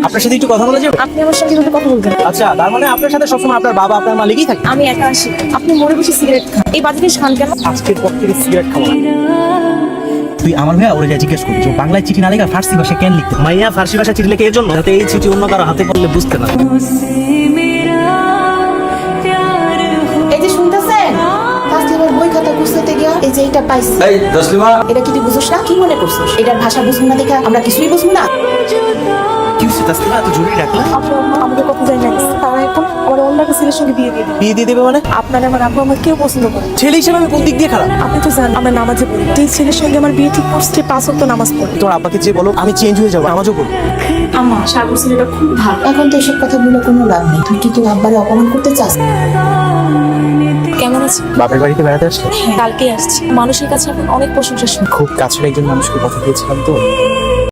আপনার সাথে একটু কথা বলা যাবে? আপনি আমার সঙ্গে কিভাবে কথা বলবেন? আচ্ছা, তার মানে আপনার সাথে সবসময় আপনার বাবা আপনার মা লেগেই থাকে। আমি একা আসি, আপনি মরে বসে সিগারেট খান, এই বাজে জিনিস খান কেন? আজকের পর থেকে সিগারেট খাবো না। তুই আমার ভাইয়া ওরে যা জিজ্ঞেস করবি যে ও বাংলায় চিঠি না লেখা ফার্সি ভাষায় কেন লিখতে? মাইয়া ফার্সি ভাষায় চিঠি লেখে এর জন্য যাতে এই চিঠি অন্য কারো হাতে পড়লে বুঝতে না। এই যে শুনতেছেন, ফার্স্ট এবার বই খাতা গুছাতে গিয়া এই যে এটা পাইছি। এই তসলিমা, এটা কি তুই বুঝছ না? কি মনে করছিস এটার ভাষা বুঝবো না দেখা আমরা কিছুই বুঝবো না? কি হচ্ছে তাসলিমা, এত জরুরি ডাকলা? আপনার আম্মা আমাদের কথা জানি না, তারা এখন আমার অন্য একটা ছেলের সঙ্গে বিয়ে দিয়ে দিবে। বিয়ে দিয়ে দেবে মানে? আপনার আমার আব্বু আমার কেউ পছন্দ করে না। ছেলে হিসেবে আমি কোন দিক দিয়ে খারাপ? আপনি তো জানেন আমরা নামাজে পড়ি, যেই ছেলের সঙ্গে আমার বিয়ে ঠিক করছে 5 ওয়াক্ত নামাজ পড়ে। তোমার আব্বাকে যে বলো আমি চেঞ্জ হয়ে যাবো, নামাজও পড়বো। আম্মা সাগর ছেলেটা খুব ভালো। এখন তো এসব কথা বলে কোনো লাভ নেই। তুই কি তোর আব্বারে অপমান করতে চাস? কেমন আছে? বাপের বাড়িতে বেড়াতে আসলে কালকে আসছি, মানুষের কাছে এখন অনেক প্রশংসা শুনি। খুব কাছের একজন মানুষকে কথা দিয়েছিলাম তো।